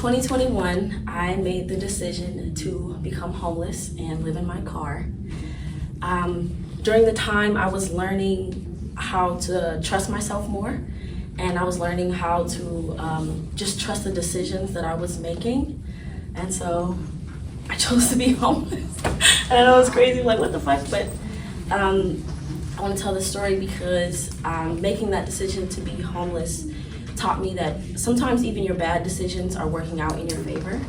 2021, I made the decision to become homeless and live in my car. During the time, I was learning how to trust myself more, and I was learning how to just trust the decisions that I was making. And so I chose to be homeless. And I know it's crazy, like what the fuck, but I want to tell this story because making that decision to be homeless taught me that sometimes even your bad decisions are working out in your favor.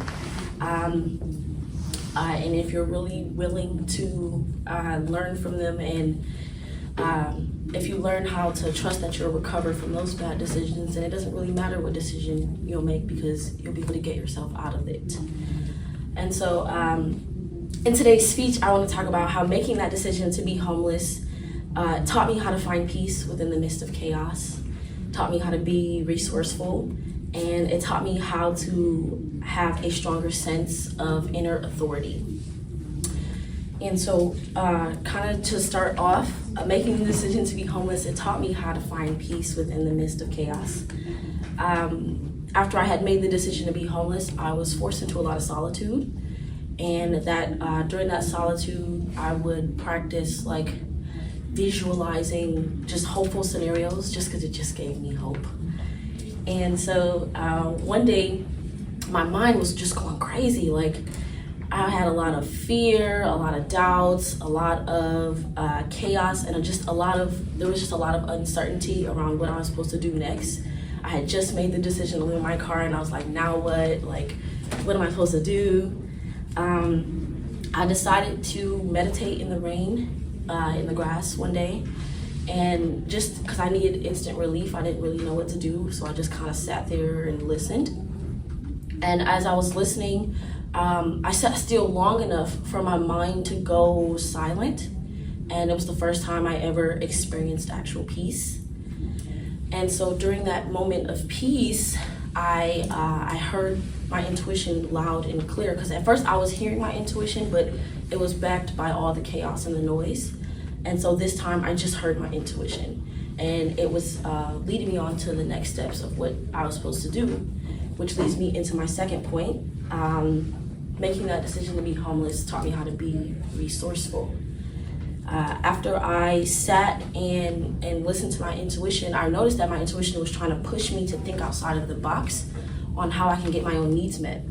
And if you're really willing to learn from them, and if you learn how to trust that you'll recover from those bad decisions, then it doesn't really matter what decision you'll make because you'll be able to get yourself out of it. And so in today's speech, I want to talk about how making that decision to be homeless taught me how to find peace within the midst of chaos, taught me how to be resourceful, and it taught me how to have a stronger sense of inner authority. And so kind of to start off, making the decision to be homeless, it taught me how to find peace within the midst of chaos. After I had made the decision to be homeless, I was forced into a lot of solitude, and that during that solitude, I would practice like visualizing just hopeful scenarios just because it just gave me hope. And so one day my mind was just going crazy. Like I had a lot of fear, a lot of doubts, a lot of chaos, and there was just a lot of uncertainty around what I was supposed to do next. I had just made the decision to leave my car, and I was like, now what? Like, what am I supposed to do? I decided to meditate in the rain, in the grass one day, and just because I needed instant relief, I didn't really know what to do, so I just kind of sat there and listened. And as I was listening, I sat still long enough for my mind to go silent, and it was the first time I ever experienced actual peace. And so during that moment of peace, I heard my intuition loud and clear, because at first I was hearing my intuition, but it was backed by all the chaos and the noise. And so this time I just heard my intuition, and it was leading me on to the next steps of what I was supposed to do, which leads me into my second point. Making that decision to be homeless taught me how to be resourceful. After I sat and listened to my intuition, I noticed that my intuition was trying to push me to think outside of the box on how I can get my own needs met.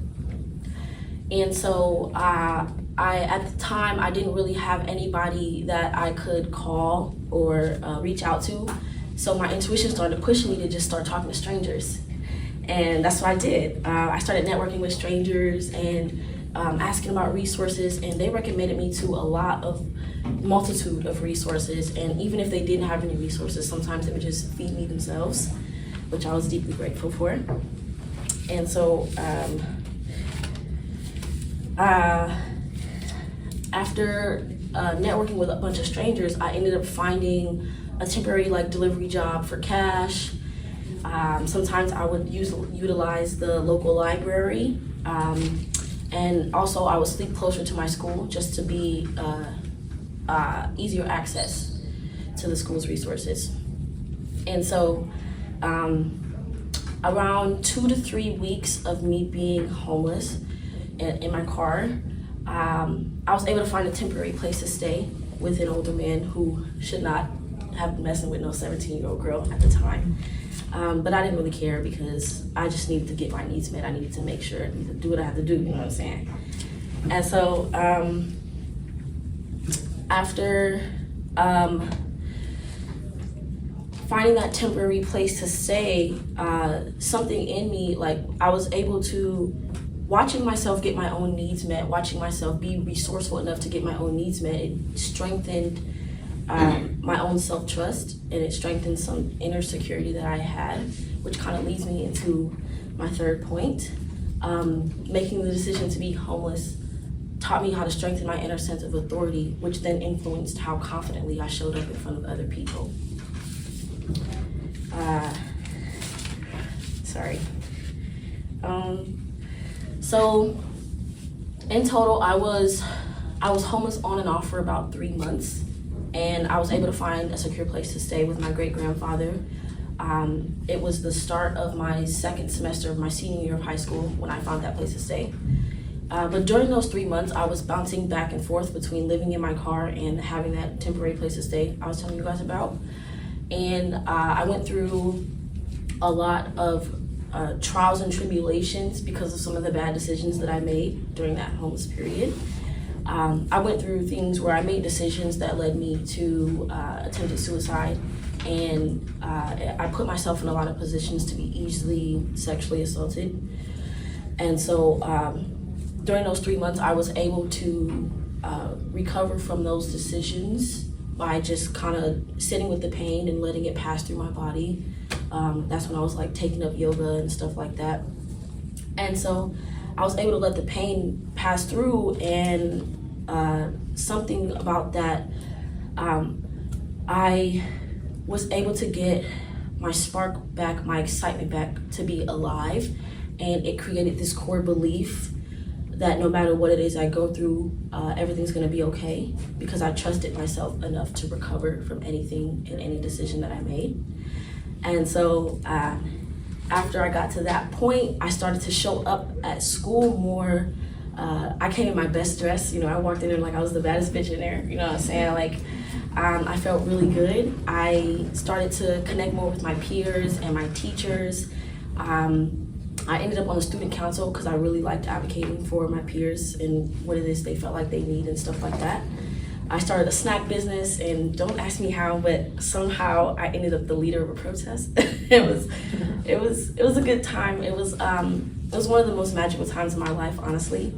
And so at the time, I didn't really have anybody that I could call or reach out to. So my intuition started pushing me to just start talking to strangers. And that's what I did. I started networking with strangers and asking about resources, and they recommended me to a multitude of resources. And even if they didn't have any resources, sometimes they would just feed me themselves, which I was deeply grateful for. And so after networking with a bunch of strangers, I ended up finding a temporary delivery job for cash. Sometimes I would utilize the local library, and also I would sleep closer to my school just to be easier access to the school's resources. And so around 2 to 3 weeks of me being homeless in my car, I was able to find a temporary place to stay with an older man who should not have been messing with no 17-year-old girl at the time. But I didn't really care because I just needed to get my needs met. I needed to make sure, I needed to do what I had to do, you know what I'm saying? And so after finding that temporary place to stay, something in me, I was able to, watching myself get my own needs met, watching myself be resourceful enough to get my own needs met, it strengthened my own self-trust, and it strengthened some inner security that I had, which kind of leads me into my third point. Making the decision to be homeless taught me how to strengthen my inner sense of authority, which then influenced how confidently I showed up in front of other people. So in total, I was homeless on and off for about 3 months, and I was able to find a secure place to stay with my great-grandfather. It was the start of my second semester of my senior year of high school when I found that place to stay. But during those 3 months, I was bouncing back and forth between living in my car and having that temporary place to stay I was telling you guys about. And I went through a lot of trials and tribulations because of some of the bad decisions that I made during that homeless period. I went through things where I made decisions that led me to attempted suicide, and I put myself in a lot of positions to be easily sexually assaulted. And so during those 3 months, I was able to recover from those decisions by just kind of sitting with the pain and letting it pass through my body. That's when I was like taking up yoga and stuff like that. And so I was able to let the pain pass through, and something about that, I was able to get my spark back, my excitement back to be alive. And it created this core belief that no matter what it is I go through, everything's gonna be okay, because I trusted myself enough to recover from anything and any decision that I made. And so after I got to that point, I started to show up at school more. I came in my best dress. I walked in there like I was the baddest bitch in there. You know what I'm saying? Like, I felt really good. I started to connect more with my peers and my teachers. I ended up on the student council because I really liked advocating for my peers and what it is they felt like they need and stuff like that. I started a snack business, and don't ask me how, but somehow I ended up the leader of a protest. It was a good time. It was one of the most magical times of my life, honestly.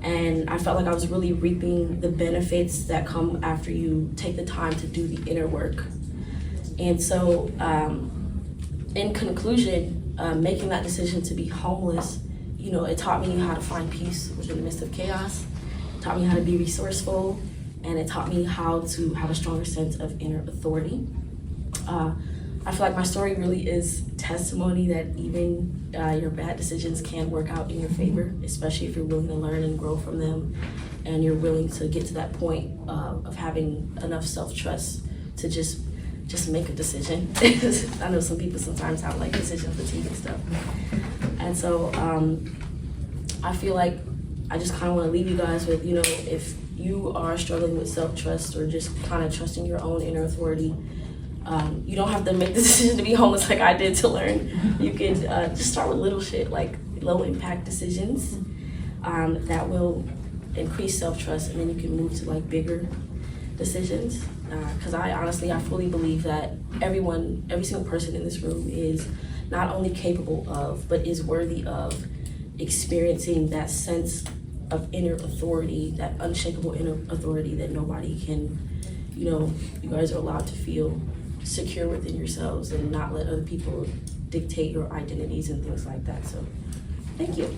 And I felt like I was really reaping the benefits that come after you take the time to do the inner work. And so, in conclusion, making that decision to be homeless, it taught me how to find peace within the midst of chaos. It taught me how to be resourceful, and it taught me how to have a stronger sense of inner authority. I feel like my story really is testimony that even your bad decisions can work out in your favor, especially if you're willing to learn and grow from them, and you're willing to get to that point of having enough self-trust to just make a decision. I know some people sometimes have like decision fatigue and stuff. And so I feel like I just kind of want to leave you guys with, if you are struggling with self-trust or just kind of trusting your own inner authority, you don't have to make the decision to be homeless like I did to learn. You can just start with little shit, like low impact decisions that will increase self-trust, and then you can move to like bigger decisions. Because I fully believe that every single person in this room is not only capable of, but is worthy of experiencing that sense of inner authority, that unshakable inner authority that nobody can, you guys are allowed to feel secure within yourselves and not let other people dictate your identities and things like that. So, thank you.